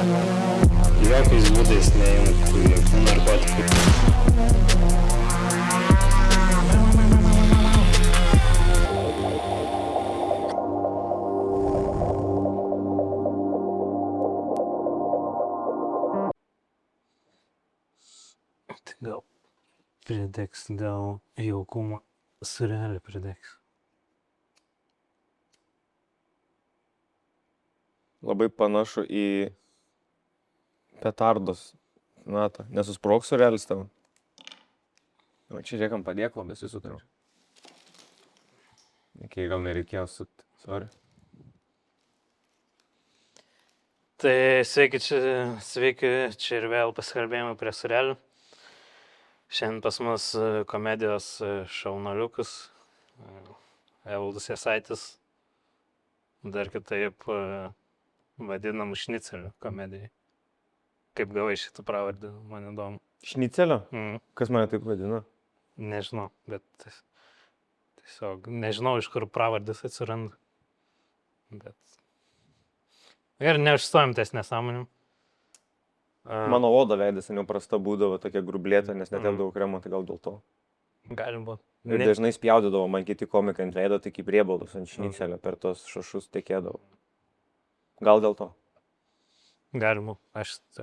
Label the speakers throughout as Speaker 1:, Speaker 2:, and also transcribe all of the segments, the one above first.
Speaker 1: Jokiais būdais neimk jokių narkotikų.
Speaker 2: Tai gal pridegs dėl jaukumo. Surelį pridegs.
Speaker 3: Labai panašu į petardos natą. Nesusprogs surelis tavo. O čia žiūrėkam padėklą, bet susutariau. Iki gal nereikėjo sukti. Sorry.
Speaker 2: Tai sveiki, čia ir vėl pasikalbėjome prie surelių. Šiandien pas mus komedijos šaunuoliukus, Evaldas Jasaitis, dar kitaip vadinam šniceliu komedijai. Kaip gavai šitą pravardę, man įdomu.
Speaker 3: Šnicelio? Kas mane taip vadina?
Speaker 2: Nežinau, bet tiesiog nežinau, iš kur pravardės atsiranda. Bet... Ir neužstojom ties nesąmonėm.
Speaker 3: Mano oda veidas seniau prasta būdavo tokia grublėta, nes netepdavau kremo, tai gal dėl to.
Speaker 2: Gali būt.
Speaker 3: Ir dažnai spjaudydavo man kiti komikai ant veido, tai kaip riebalus ant šnicelio per tos šašus tekėdavo. Gal dėl to.
Speaker 2: Gali būt.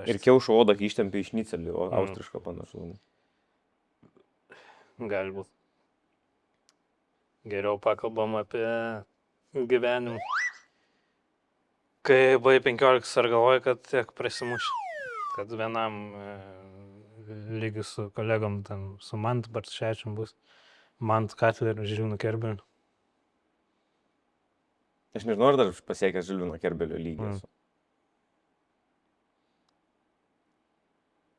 Speaker 3: Ir kiaušo odą ištempi iš šnicelį, o austrišką panašu.
Speaker 2: Gali būt. Geriau pakalbam apie gyvenimą. Kai buvai 15 ar galvoji, kad tiek prasimuši. Kad vienam lygiu su kolegom, ten, su Mantu Bartšečium bus, Mantu Katleriu, Žilvinu Kerbeliu.
Speaker 3: Aš nežinau, ar dar pasiekęs Žilvino Kerbelio lygį esu.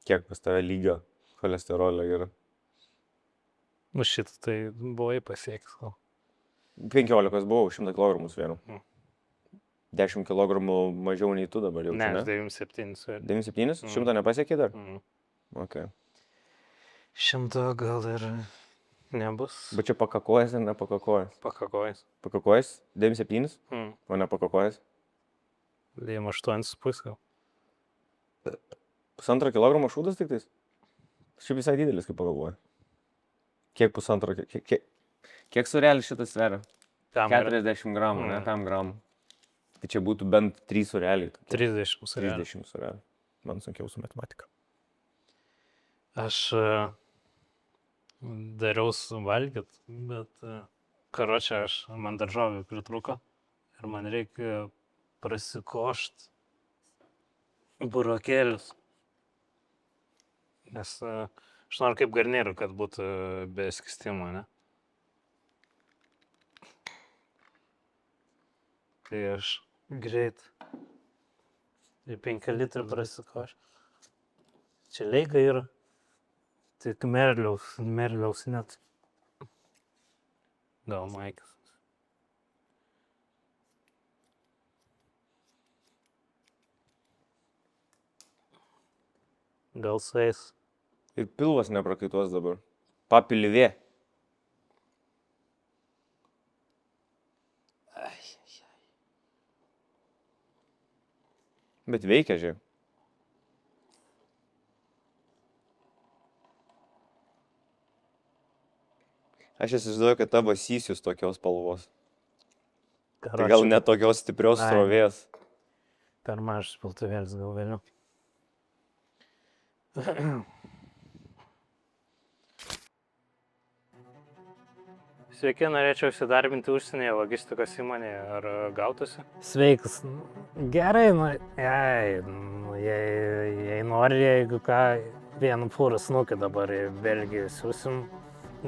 Speaker 3: Kiek pas tave lygio cholesterolio yra?
Speaker 2: Šitą tai buvai pasiekęs gal.
Speaker 3: 15 buvau, 100 kg svėriau. 10 kg mažiau nei tu dabar jau,
Speaker 2: ne? Ne, 97 svėriau.
Speaker 3: 97? 100 nepasiekė dar? Ok.
Speaker 2: 100 gal ir nebus.
Speaker 3: Bet čia pakakojęs ar nepakakojęs?
Speaker 2: Pakakojęs.
Speaker 3: Pakakojęs? 97? O ne pakakojęs?
Speaker 2: 8,5 gal.
Speaker 3: 1,5 kg šūdas tik tais? Šiaip visai didelis, kaip pagalvoju. Kiek 1,5? Kiek surelis šitas sveria? 40 gramų, ne? 5 gramų. Tai čia būtų bent 3 sureliai.
Speaker 2: 30 sureliai.
Speaker 3: 30 sureliai. Man sunkiau su matematika.
Speaker 2: Aš dariau suvalgyt, bet karočią man daržovių pritruko ir man reikia prasikošt burokėlius. Nes aš noriu kaip garnyrų, kad būtų be skystimo, ne? Tai aš greit 5 litrų prasikoš. Čia leiga yra. Tik merliaus net. Gal maikas. Gal sueis.
Speaker 3: Ir pilvas neprakaituos dabar. Papilvė. Bet veikia, žiūrėk. Aš įsivaizduoju, kad tavo sysius tokios spalvos. Tai gal net tokios stiprios srovės.
Speaker 2: Per mažas piltuvėlis gal vėliau. Sveiki, norėčiau įsidarbinti užsienyje logistikos įmonėje. Ar gautųsi? Sveikas. Gerai, jei nori, jeigu ką, vieną fūrą snukį dabar į Belgiją siūsim.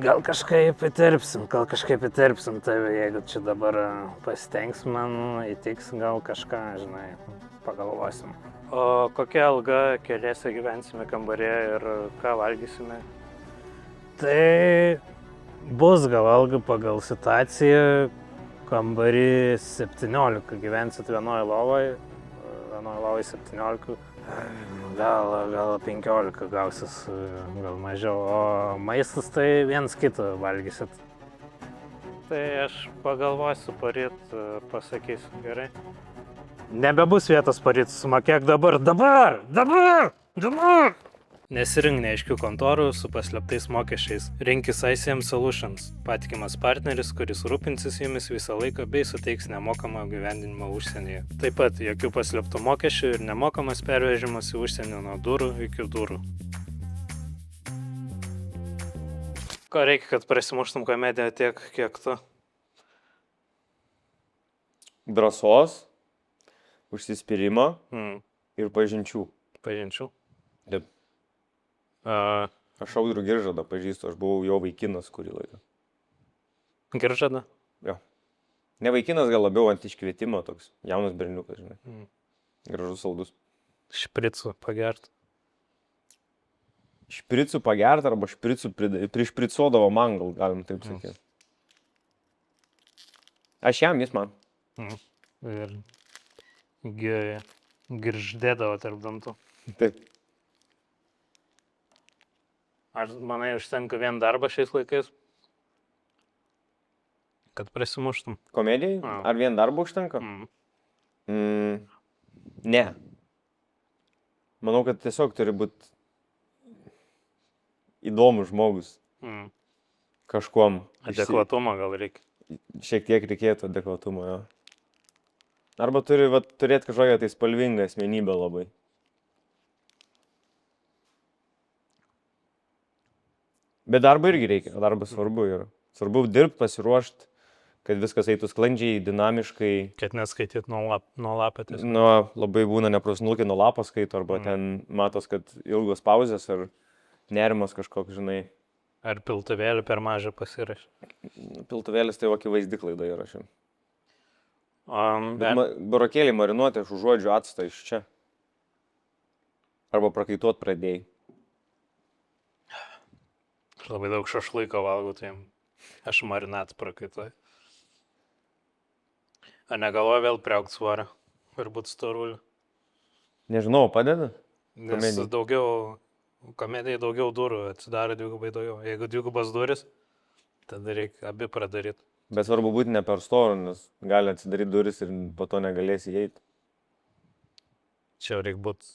Speaker 2: Gal kažkaip įterpsim, tave, jeigu čia dabar pasitengs man, įtiks gal kažką, žinai, pagalvosim. O kokia alga keliese gyvensime kambarėje ir ką valgysime? Tai bus gal alga pagal situaciją, kambarį 17, gyvensit vienoje lovoje 17, gal 15 gausis, gal mažiau, o maistas tai viens kitą valgysit. Tai aš pagalvosiu, paryt pasakysiu, gerai? Nebebus vietos paryt, sumokėk dabar, dabar! Nesirink neaiškių kontorų su paslėptais mokesčiais. Rinkis ICM Solutions, patikimas partneris, kuris rūpinsis jumis visą laiką bei suteiks nemokamą gyvendinimą užsienyje. Taip pat jokių paslėptų mokesčių ir nemokamas pervežimas į užsienį nuo durų iki durų. Ko reikia, kad prasimuštum komediją tiek, kiek tu?
Speaker 3: Drąsos, užsispyrimo ir pažinčių.
Speaker 2: Pažinčių?
Speaker 3: Taip. Aš Audrių Giržadą pažįstu, aš buvau jo vaikinas kurį laiką.
Speaker 2: Giržadą?
Speaker 3: Jo. Ne vaikinas, gal labiau ant iškvietimo toks, jaunas berniukas, žinai. Gražus saldus.
Speaker 2: Špricų pagert.
Speaker 3: Špricų pagert arba špricų prišpricuodavo man, gal galim taip sakyti. Aš jam, jis man.
Speaker 2: Ir girždėdavo tarp dantų.
Speaker 3: Taip.
Speaker 2: Ar manai užtenka vien darbą šiais laikais, kad prasimuštum?
Speaker 3: Komedijai? Ar vien darbo užtenka? Ne. Manau, kad tiesiog turi būti įdomus žmogus. Kažkuom.
Speaker 2: Adekvatumą gal reikia.
Speaker 3: Šiek tiek reikėtų adekvatumo, jo. Arba turi turėti kažkokią tai spalvingą asmenybę labai. Bet darbo irgi reikia, darbas svarbu yra. Svarbu dirbti, pasiruošti, kad viskas eitų sklandžiai, dinamiškai.
Speaker 2: Kad neskaityt nuo lapėtis.
Speaker 3: Labai būna neprasnulkiai nuo lapo skaito, arba ten matos, kad ilgos pauzės ar nerimas kažkoks, žinai.
Speaker 2: Ar piltuvėlį per mažą pasirašė.
Speaker 3: Piltuvėlis tai akivaizdi klaida yra šiandien.
Speaker 2: Bet
Speaker 3: Burokėlį marinuoti aš užuodžiu actą iš čia. Arba prakaituot pradėjai.
Speaker 2: aš labai daug šašlaiko valgau, tai aš marinat prakaituoju. Ar negalvoju vėl priaugt svorio ir būt storuliu?
Speaker 3: Nežinau, padeda?
Speaker 2: Nes komedijai daugiau durų, atsidaro dvigubai daugiau. Jeigu dvigubas duris, tada reikia abi pradaryti.
Speaker 3: Bet svarbu būti ne per storų, nes gali atsidaryti duris ir po to negalėsi įeiti.
Speaker 2: Čia reikia būti.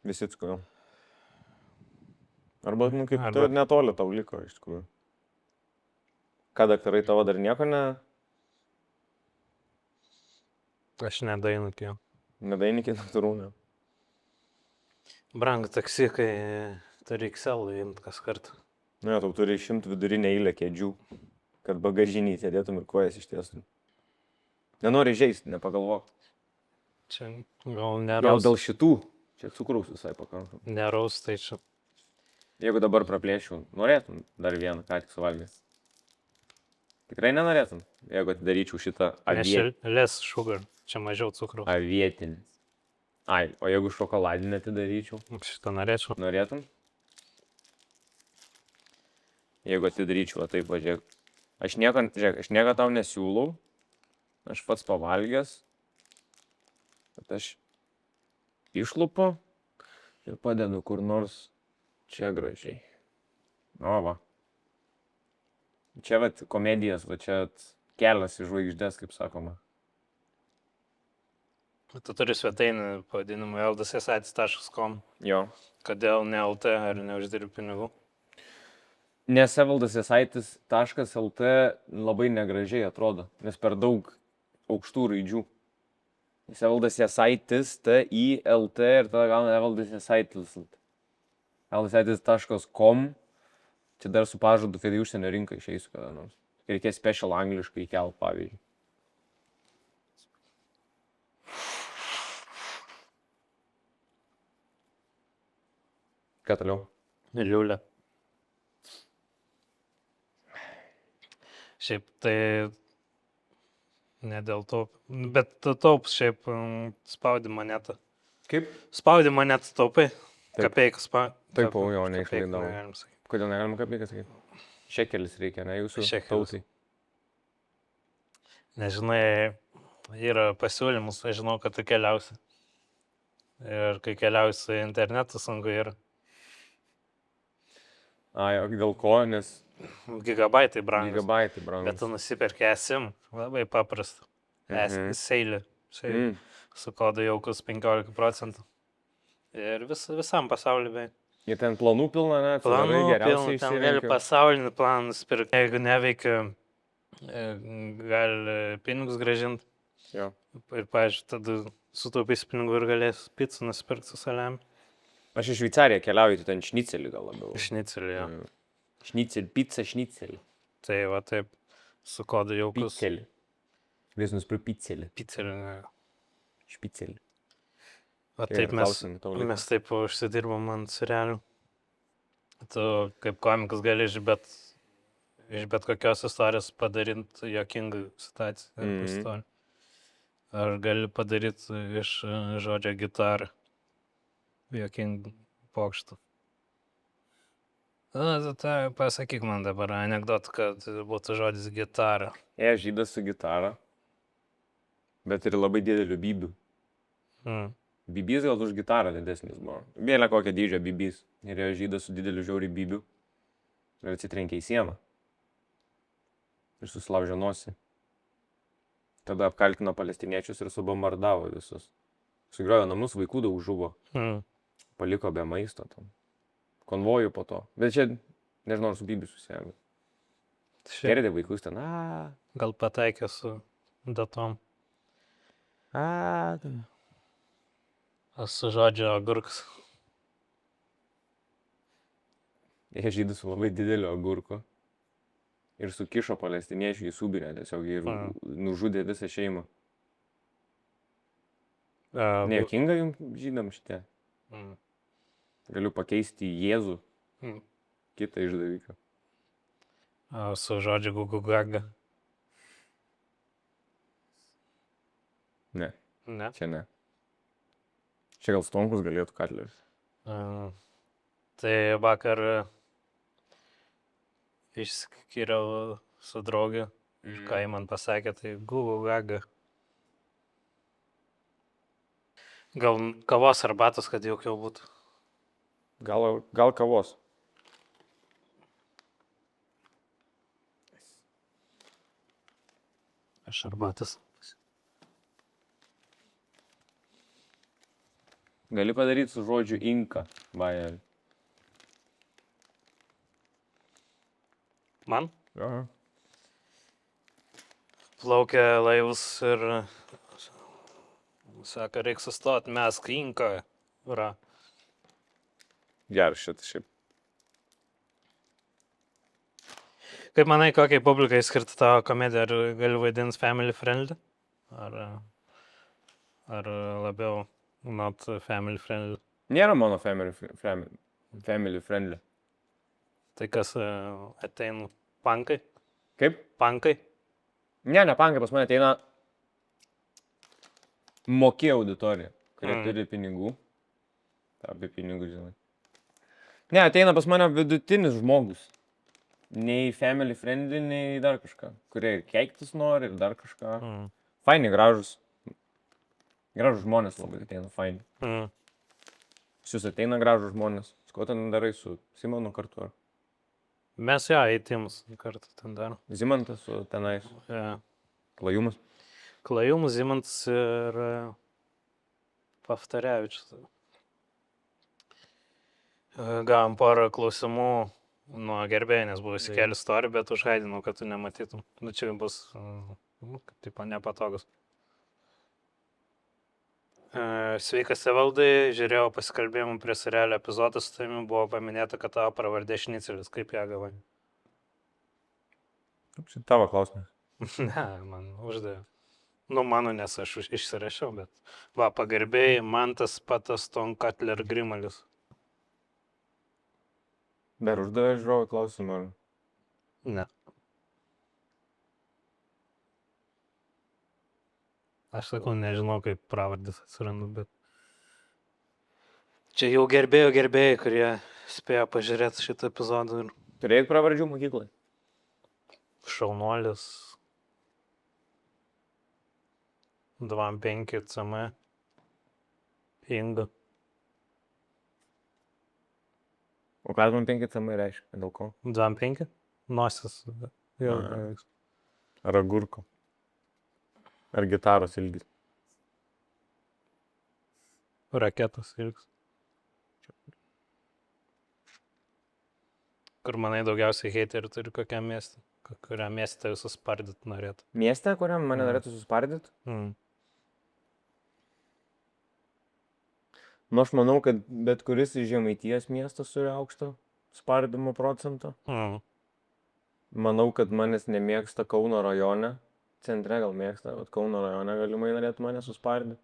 Speaker 3: Visitsko. Arba, kaip netoli tau liko, iš tikrųjų. Ką, daktarai, tavo dar nieko ne?
Speaker 2: Aš nedainukiu.
Speaker 3: Nedainikė daktarų, ne?
Speaker 2: Brang taksi, kai turi Excel imti kas kartą.
Speaker 3: Ne, tau turi išimt vidurinę eilę kėdžių, kad bagažinį sėdėtum ir kojas ištiestum. Nenori žaisti, nepagalvok.
Speaker 2: Čia gal neraus.
Speaker 3: Gal dėl šitų. Čia cukraus visai pakankamai.
Speaker 2: Neraus, tai čia.
Speaker 3: Jeigu dabar praplėšiu, norėtum dar vieną, ką tik suvalgęs? Tikrai nenorėtum, jeigu atidaryčiau šitą avietinį.
Speaker 2: Less sugar, čia mažiau cukraus.
Speaker 3: Avietinis. Ai, o jeigu šokoladinę atidaryčiau?
Speaker 2: Šitą norėčiau.
Speaker 3: Norėtum? Jeigu atidaryčiau, taip važiuok. Aš nieko tau nesiūlau. Aš pats pavalgęs. Bet aš išlupu ir padedu kur nors čia gražiai. O va. Čia vat komedijas, va čia kelias į žvaigždės, kaip sakoma.
Speaker 2: Tu turi svetainį pavadinimu evaldas.com.
Speaker 3: Jo.
Speaker 2: Kodėl ne LT ar neuždirbi pinigų?
Speaker 3: Nes evaldas.lt labai negražiai atrodo, nes per daug aukštų raidžių. Nes evaldas.lt, T-I-L-T ir tada gauna evaldas.lt. evaldas.com. Čia dar su pažadu, kad į užsienio rinką išeisiu kada nors. Reikės special angliškai įkelt, pavyzdžiui. Ką toliau?
Speaker 2: Liulė. Šiaip tai ne dėl to, bet tu taups šiaip spaudi monetą.
Speaker 3: Kaip?
Speaker 2: Spaudi monetą taupai. Kapeikas
Speaker 3: Taip, jo, neišleidau.
Speaker 2: Negalim sakyti.
Speaker 3: Kodėl negalima kapeikas sakyti? Šekelis reikia, ne jūsų tautai.
Speaker 2: Nežinai, yra pasiūlymus, aš žinau, kad tu keliausi. Ir kai keliausi internetu, sunku yra.
Speaker 3: Ai, o dėl ko, nes...
Speaker 2: Gigabaitai brangus.
Speaker 3: Gigabaitai brangus.
Speaker 2: Bet tu nusiperki eSIM, labai paprasta. Seilį. Su kodu jaukus 15%. Ir visam pasauliu beveik.
Speaker 3: Jie ten planų pilna, ne?
Speaker 2: Planų
Speaker 3: Geriausiai
Speaker 2: pilna, ten gali pasaulinį planą nusipirkti. Jeigu neveikia, gali pinigus grąžinti.
Speaker 3: Jo.
Speaker 2: Ir, pavyzdžiui, tada sutaupys pinigų ir galės picą nusipirkti su saliami.
Speaker 3: Aš į Šveicariją keliauju, tai ten šnicelį gal labiau.
Speaker 2: Šnicelį, jo.
Speaker 3: Šnicelį, pizza šnicelį.
Speaker 2: Tai va taip, su kodu jaukus.
Speaker 3: Picelį. Vis nusipirk picelį.
Speaker 2: Picelį, ne.
Speaker 3: Špicelį.
Speaker 2: Va taip mes taip užsidirbom ant serialių. Tu kaip komikas gali iš bet kokios istorijos padaryti juokingą situaciją. Istoriją. Ar gali padaryti iš žodžio gitarą juokingą pokštą. Tai pasakyk man dabar anekdotą, kad būtų žodis gitara.
Speaker 3: Žydas su gitara, bet ir labai dideliu bibiu. Bibys gal už gitarą didesnis buvo. Vėlė kokią dydžią bibys. Ir žydas su dideliu žiauriai bibiu. Ir atsitrenkė į sieną. Ir susilaužė nosį. Tada apkaltino palestiniečius ir subombardavo visus. Sugriovė namus, vaikų daug žuvo. Paliko be maisto tam. Konvojų po to. Bet čia, nežinau, su bibiu susijęs. Šerdė vaikus ten.
Speaker 2: Gal pataikė su datom. Su žodžio agurkas.
Speaker 3: Žydas su labai dideliu agurku. Ir sukišo palestiniečių į subinę tiesiog ir nužudė visą šeimą. Nejuokinga jums žydam šitie. Galiu pakeisti Jėzų. Kitą išdaviką.
Speaker 2: Su žodžiu gugugaga.
Speaker 3: Ne.
Speaker 2: Ne?
Speaker 3: Čia ne. Čia gal Stonkus galėtų Katleris.
Speaker 2: Tai vakar išskyriau su draugė. Ką jį man pasakė, tai gugugaga. Gal kavos arbatos, kad jaukiau būtų.
Speaker 3: Gal kavos.
Speaker 2: Aš arbatas.
Speaker 3: Gali padaryti su žodžiu inka, bajelį.
Speaker 2: Man?
Speaker 3: Aha.
Speaker 2: Plaukia laivus ir sako, reikia sustoti, mes inka. Ura.
Speaker 3: Geras šitą šiaip.
Speaker 2: Kaip manai, kokiai publikai skirta tavo komedija? Ar gali vaidinti family friendly? Ar labiau not family friendly?
Speaker 3: Nėra mano family friendly.
Speaker 2: Tai kas ateina? Pankai?
Speaker 3: Kaip?
Speaker 2: Pankai?
Speaker 3: Ne pankai, pas mane ateina moki auditorija, kurie turi pinigų. Apie pinigų, žinai. Ne, ateina pas mane vidutinis žmogus. Nei family friendly, nei dar kažką. Kurie ir keiktis nori, ir dar kažką. Faini, gražus. Gražus žmonės labai ateina, faini. Jūs ateina gražus žmonės. Ko ten darai su Simonu kartu?
Speaker 2: Mes įtimus kartu ten darom.
Speaker 3: Zimantas su tenais. Klajumas.
Speaker 2: Klajumas, Zimantas ir Paftarevičius. Gavom porą klausimų nuo gerbėjų, nes buvo įsikeli istoriją, bet užhaidinau, kad tu nematytum. Čia bus tipo nepatogus. Sveikas Evaldai, žiūrėjau pasikalbėjimų prie serialio epizodų, su tavimi buvo paminėta, kad tavo pravardė Šnicelis. Kaip ją gavai?
Speaker 3: Čia tavo klausimas.
Speaker 2: Ne, man uždavė. Mano, nes aš išsirašiau, bet va, pagarbėjai Mantas Pataston Katler Grimalis.
Speaker 3: Dar uždavė žiūrovą klausimą?
Speaker 2: Ne. Aš sakau, nežinau, kaip pravardės atsiranda, bet... Čia jau gerbėjai, kurie spėjo pažiūrėti šitą epizodą.
Speaker 3: Turėjai pravardžių mokyklai?
Speaker 2: Šaunuolis. 25 CM. Inga.
Speaker 3: O ką 25 CM reiškia? Dėl ko?
Speaker 2: 25? Nosis.
Speaker 3: Ar agurko? Ar gitaros ilgis?
Speaker 2: Raketos ilgs. Kur manai daugiausiai heiterių turi kokiam miestui? Kuriam miestą jūs suspardyt norėtų?
Speaker 3: Mieste, kuriam mane norėtų suspardyti? Nu, aš manau, kad bet kuris iš Žemaitijos miestas turi aukštą spardymo procentą. Manau, kad manęs nemėgsta Kauno rajone. Centre gal mėgsta, bet Kauno rajone galimai norėtų mane suspardyti.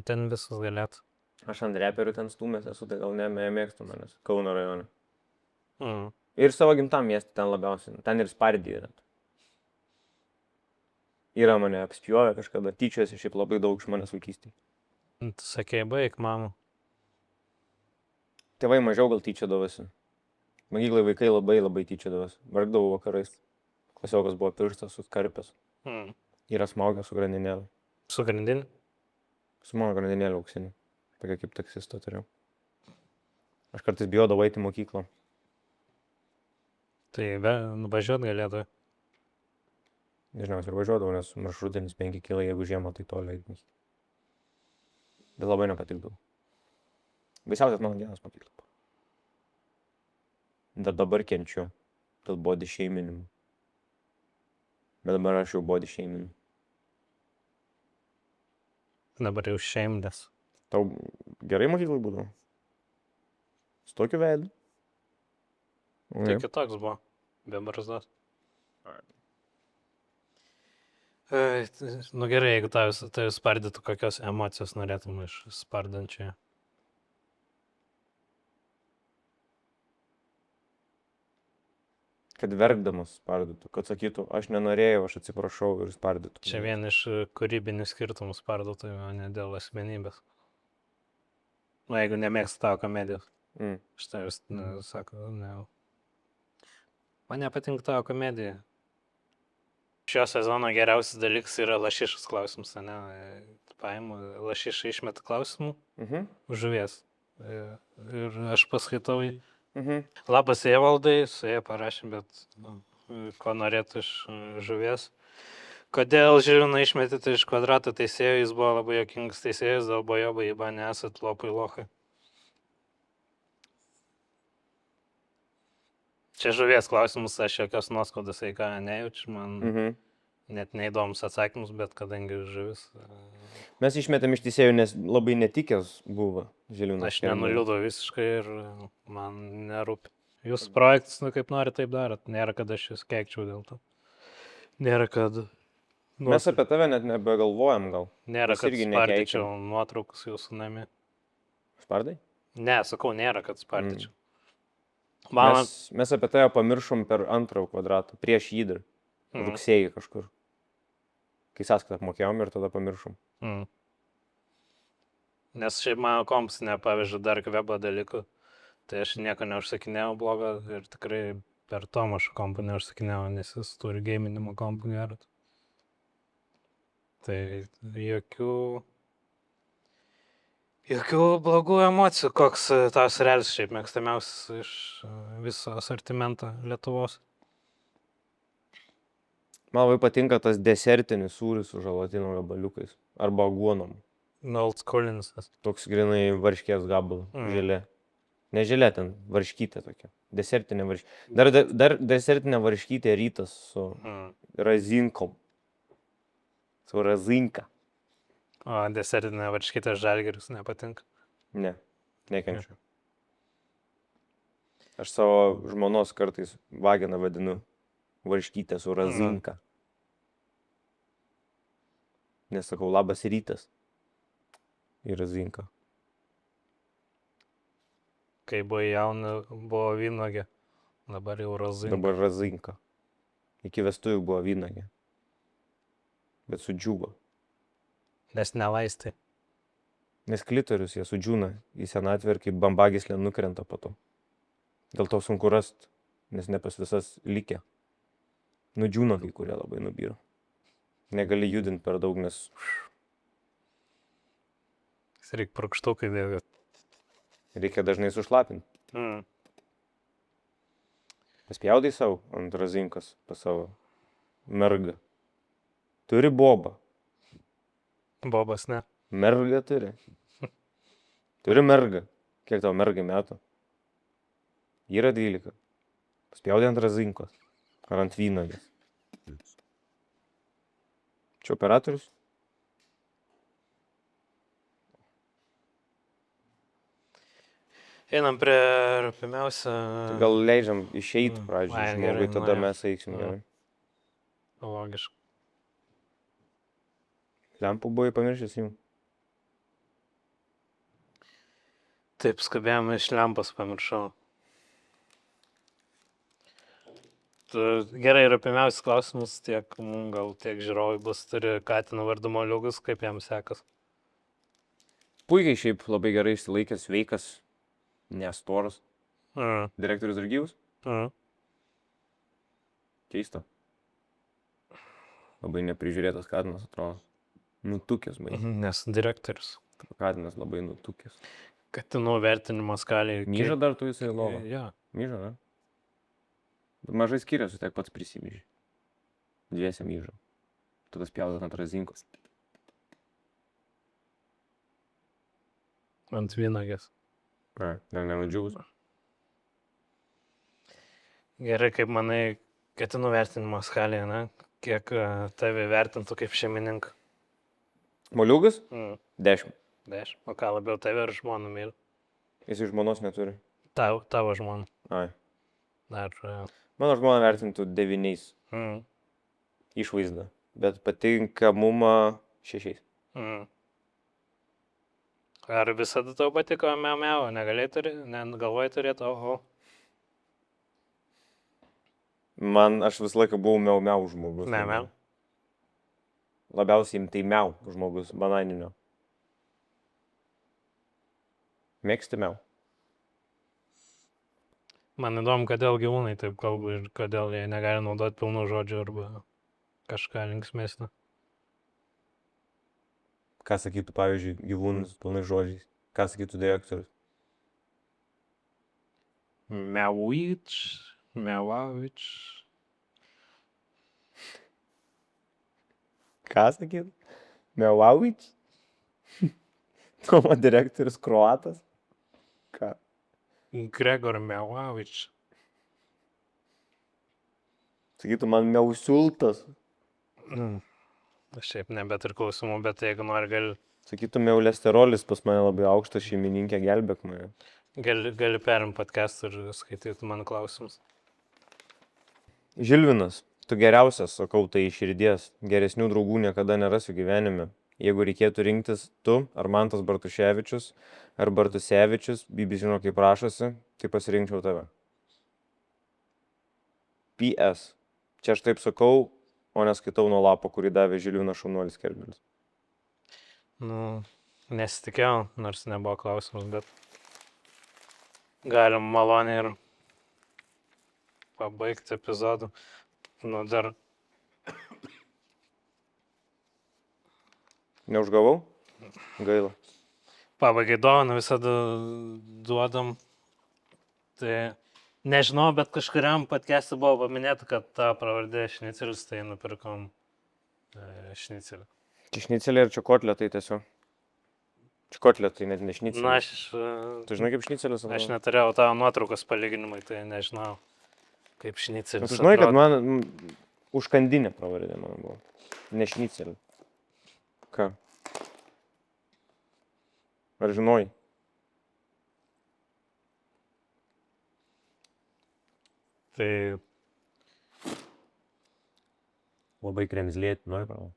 Speaker 2: Ten visus galėtų.
Speaker 3: Aš ant reperių ten stūmės esu, tai gal nemėgstu manęs Kauno rajone. Ir savo gimtam miestį ten labiausiai. Ten ir spardį yra. Yra mane apspjovę kažkada, tyčiasi šiaip labai daug iš manęs vaikystėje.
Speaker 2: Tu sakei, baig, mama.
Speaker 3: Tėvai mažiau gal tyčiodavosi. Mokyklai vaikai labai tyčiodavosi. Vargdavau vakarais. Klasiokas buvo pirštas, suskarpęs. Yra smaugęs su grandinėlė.
Speaker 2: Su grandinė?
Speaker 3: Su mano grandinėlė auksinė. Tokia kaip taksisto turėjau. Aš kartais bijodavau eiti į mokyklą.
Speaker 2: Tai nuvažiuot galėtų.
Speaker 3: Dažniausiai ir važiuodavau, nes maršrutinis 5 km, jeigu žiemą tai toli eiti. Bet labai nepatikdavau. Baisiausias mano dienas mokykla. Dabar kenčiu dėl body shamingų. Bet dabar aš jau body shaming.
Speaker 2: Dabar jau shameless.
Speaker 3: Tau gerai mokyklai būdavo? Su tokiu veidu?
Speaker 2: Tai kitoks buvo, be barzdos. Nu gerai, jeigu tai spardytų, kokios emocijos norėtum iš spardančioje.
Speaker 3: Kad verkdamas spardytų, kad sakytų, aš nenorėjau, aš atsiprašau ir spardytų.
Speaker 2: Čia vien iš kūrybinių skirtumų spardytų, o ne dėl asmenybės. Nu, jeigu nemėgsta tavo komedijos. Štai vis sako, ne. Man nepatinka tavo komedija. Šio sezono geriausias dalykas yra lašišas klausimas, ne? Paimu lašišą išmeta klausimų žuvies. Ir aš paskaitau jį. Labas Evaldai, su jie parašėm, bet ko norėtų iš žuvies. Kodėl Žiliną išmetėte iš Kvadrato teisėjų, jis buvo labai juokingas teisėjas, dėl bojoba įba nesat lopai lochai. Čia žuvies klausimus, aš jokios nuoskaudos eiką nejaučiu, man net neįdomus atsakymus, bet kadangi žuvis.
Speaker 3: Mes išmetėm iš teisėjų, nes labai netikęs buvo Žiliūnas.
Speaker 2: Aš nenuliūdau visiškai ir man nerūpi. Jūsų projektus, kaip nori, taip darot. Nėra, kad aš jūs keikčiau dėl to. Nėra, kad...
Speaker 3: Mes apie tave net nebegalvojam gal.
Speaker 2: Nėra, kad spardyčiau nuotraukus jūsų namie.
Speaker 3: Spardai?
Speaker 2: Ne, sakau, nėra, kad spardyčiau.
Speaker 3: Mes apie tave pamiršom per antrą kvadratą, prieš jį dar. Rugsėjį kažkur. Kai sąskaitą apmokėjom ir tada pamiršom.
Speaker 2: Nes šiaip mano kompas nepaveža dar webo dalykų. Tai aš nieko neužsakinėjau blogo ir tikrai per Tomašo kompą neužsakinėjau, nes jis turi gaminimo kompą gerą. Tai jokių blogų emocijų. Koks tavo serialis šiaip mėgstamiausias iš viso asortimento Lietuvos?
Speaker 3: Man labai patinka tas desertinis sūris su žalatino gabaliukais. Arba aguonom.
Speaker 2: Old schoolinis.
Speaker 3: Toks grinai varškės gabalą. Želė. Ne želė, ten varškytė tokia. Desertinė varškytė. Dar desertinė varškytė rytas su razinkom. Su razinka.
Speaker 2: O desertinė varškytė žalgiris nepatinka?
Speaker 3: Ne, nekenčiu. Aš savo žmonos kartais vageną vadinu varškytę su razinka. Nes sakau, labas rytas. Ir razinka.
Speaker 2: Kai buvo jauna, buvo vynogė. Dabar jau razinka.
Speaker 3: Dabar razinka. Iki vestuvių buvo vynogė. Bet sudžiūvo.
Speaker 2: Nes nelaistai.
Speaker 3: Nes klitorius jie sudžiūna į senatvę ir kaip bambagyslė nukrenta po to. Dėl to sunku rast, nes ne pas visas likę. Nudžiūna kai kurie labai nubyra. Negali judinti per daug, nes...
Speaker 2: Reikia prakštukai dėvėt.
Speaker 3: Reikia dažnai sušlapinti. Paspjaudai savo ant razinkas pas savo mergą. Turi bobą.
Speaker 2: Bobas, ne.
Speaker 3: Mergą turi. Turi mergą. Kiek tavo mergai metų? Yra 12. Paspjaudė ant razinkos. Ar ant vynogės. Čia operatorius?
Speaker 2: Einam prie rūpimiausią...
Speaker 3: Tai gal leidžiam išeiti pradžiui
Speaker 2: Ai,
Speaker 3: žmogui,
Speaker 2: gerai,
Speaker 3: tada
Speaker 2: jo.
Speaker 3: mes eiksim gerai.
Speaker 2: Logiškai.
Speaker 3: Lempų buvai pamiršęs jų.
Speaker 2: Taip, skubėjome iš lempos, pamiršau. Gerai, rūpimiausias klausimus tiek mums, gal tiek žiūrovai bus, turi Katino vardu Moliūgas, kaip jam sekas.
Speaker 3: Puikiai šiaip labai gerai išsilaikęs, sveikas, nestoras.
Speaker 2: Mm.
Speaker 3: Direktorius ir gyvus?
Speaker 2: Mm.
Speaker 3: Keista. Labai neprižiūrėtas Katinas atrodo. Nutukęs, bai.
Speaker 2: Nes direktorius.
Speaker 3: Katinas labai nutukęs.
Speaker 2: Katinų vertinimo skalė.
Speaker 3: Myža dar tu jisai lova.
Speaker 2: Ja.
Speaker 3: Myža, ne? Bet mažai skiriasi, tiek pats prisimyži. Dviese myža. Tada spjaudot ant razinkos.
Speaker 2: Ant vynogės.
Speaker 3: Ne, gal nenudžiūvus.
Speaker 2: Gerai, kaip manai, katinų vertinimo skalė, ne? Kiek tave vertintų kaip šeimininką?
Speaker 3: Moliūgas? 10.
Speaker 2: 10. O ką labiau tave ar žmoną myli?
Speaker 3: Jis žmonos neturi.
Speaker 2: Tavo žmona.
Speaker 3: Ai.
Speaker 2: Ar...
Speaker 3: Mano žmona vertintų 9 išvaizdą, bet patinkamumą 6.
Speaker 2: Ar visada tau patiko miau, galvojai turėti, oho?
Speaker 3: Aš visą laiką buvau miau žmogus.
Speaker 2: Miau.
Speaker 3: Labiausiai tai miau žmogus, bananinio. Mėgsti miau.
Speaker 2: Man įdomu, kodėl gyvūnai taip kalba ir kodėl jie negali naudoti pilnų žodžių arba kažką linksmesnio.
Speaker 3: Ką sakytų, pavyzdžiui, gyvūnas pilnai žodžiais? Ką sakytų direktorius?
Speaker 2: Miauič, miauavič.
Speaker 3: Ką sakytų? Miauavič? Tomo direktorius kroatas? Ką?
Speaker 2: Gregor Miauavič.
Speaker 3: Sakytų, man miausiultas.
Speaker 2: Šiaip nebet ir klausimų, bet jeigu nori,
Speaker 3: Sakytų, miaulesterolis pas mane labai aukštas, šeimininkė, gelbėk mane.
Speaker 2: gali perim podcast ir skaityti mano klausimus.
Speaker 3: Žilvinas, tu geriausias, sakau, tai iš širdies. Geresnių draugų niekada nerasiu gyvenime. Jeigu reikėtų rinktis tu, ar Mantas Bartuševičius, ar Bartusevičius, Bibi žino, kaip prašosi, tai pasirinkčiau tave. PS. Čia aš taip sakau, o neskaitau nuo lapo, kurį davė Žilvinas Šaunuolis Kerbėlis.
Speaker 2: Nesitikėjau, nors nebuvo klausimus, bet galim maloniai ir pabaigti epizodų. Dar
Speaker 3: Neužgavau? Gaila.
Speaker 2: pabaigai dovaną visada duodam. Tai nežinau, bet kažkuriam podcast'e buvo paminėta, kad ta pravardė šnicelis, tai nupirkom šnicelį.
Speaker 3: Čia šnicelė ir čia kotletai tiesiog. Čia kotletai, net ne šnicelė.
Speaker 2: Na,
Speaker 3: Tu žinai, kaip šnicelis?
Speaker 2: aš neturėjau tavo nuotraukos palyginimai, tai nežinau, kaip šnicelis.
Speaker 3: Tu žinai, kad man užkandinė pravardė man buvo. Ne šnicelė. Ką? Ar žinoj?
Speaker 2: Tai
Speaker 3: Labai kremzlėti, nori pravardė.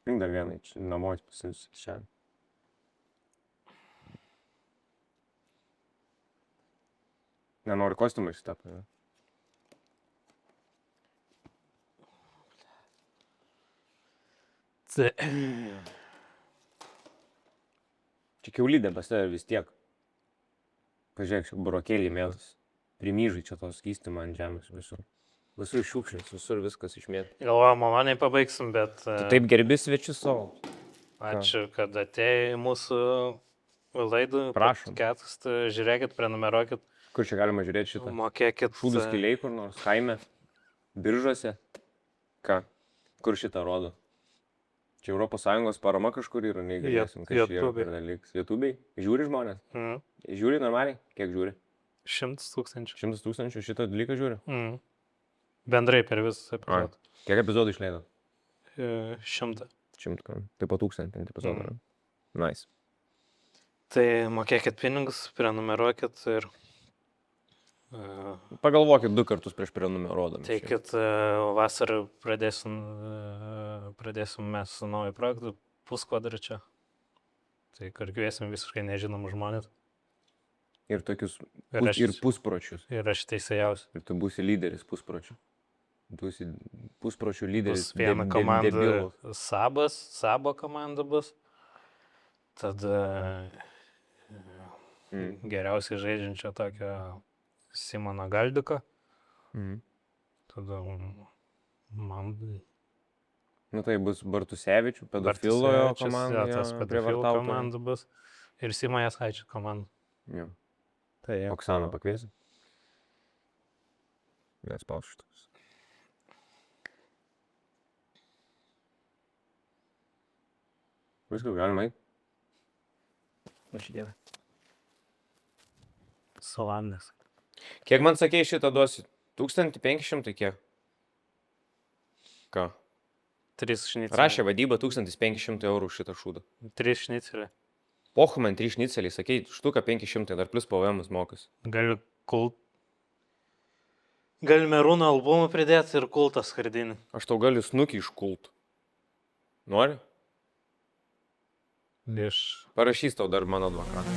Speaker 3: Rink dar vieną, čia namo pasimsiu šiandien. Nenori kostiumą išsitapti, ne? Čia kiaulydė pas tave vis tiek. Pažiūrėk, čia burokėlį mėlas. Primyžai čia tos skystymą ant žemės visur. Visur šiukšlės, visur viskas išmėta.
Speaker 2: galvoju, maloniai pabaigsim, bet
Speaker 3: Tu taip gerbi svečius savo.
Speaker 2: ačiū, kad atėjai į mūsų laidą.
Speaker 3: Prašom.
Speaker 2: Žiūrėkit, prenumeruokit
Speaker 3: Kur čia galima žiūrėti šitą?
Speaker 2: Mokėkit.
Speaker 3: Šūdų skiliai kur nors, kaime, biržuose. Ką? Kur šitą rodo? Čia ES parama kažkur yra, neįgalėsim, kas čia yra per dalykas. YouTube'ai? Žiūri žmonės? Žiūri normaliai? Kiek žiūri?
Speaker 2: 100 000.
Speaker 3: 100 000 šitą dalyką žiūri?
Speaker 2: Bendrai per visą epizodą.
Speaker 3: Kiek epizodų išleido?
Speaker 2: 100.
Speaker 3: 100, tai po 1000 epizodų. Nice.
Speaker 2: Tai mokėkit pinigus, prenumeruokit ir
Speaker 3: Pagalvokit 2 kartus prieš prenumeruodami.
Speaker 2: tai, kad vasarą pradėsim mes su nauju projektu Puskvadračio. Tai kur kviesim visiškai nežinomų žmonės.
Speaker 3: Ir tokius
Speaker 2: Ir
Speaker 3: puspročius.
Speaker 2: Ir aš teisėjausiu.
Speaker 3: Ir tu būsi lyderis puspročių. Būsi puspročių lyderis.
Speaker 2: Bus viena komanda Sabo komanda bus. Tada geriausiai žaidžiančio tokio Simono Galdiko. Tada man...
Speaker 3: Nu tai bus Bartusevičių, pedofilo komanda.
Speaker 2: Tas pedofilo komanda bus. Ir Simo Jaskaičio komanda.
Speaker 3: Jo.
Speaker 2: Tai
Speaker 3: Oksaną pakviesi? Nespausiu šitas. Viskas galima eiti.
Speaker 2: Ačiū Dievui. Salandės.
Speaker 3: Kiek man sakei šitą duosi? 1500 kiek? Ką?
Speaker 2: 3 šniceliai.
Speaker 3: Rašė vadyba 1500 eurų šitą šūdą.
Speaker 2: 3 šniceliai.
Speaker 3: Pochu man 3 šniceliai, sakei, štuka 500, dar plus PVM mokas.
Speaker 2: Gali Merūno albumą pridėti ir kultą skardinį.
Speaker 3: Aš tau galiu snukį iš kultų. Nori? Parašys tau dar mano advokatą.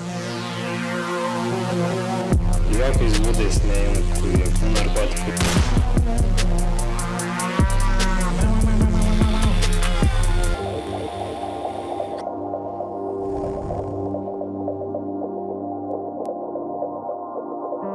Speaker 1: Jokiais būdais neimk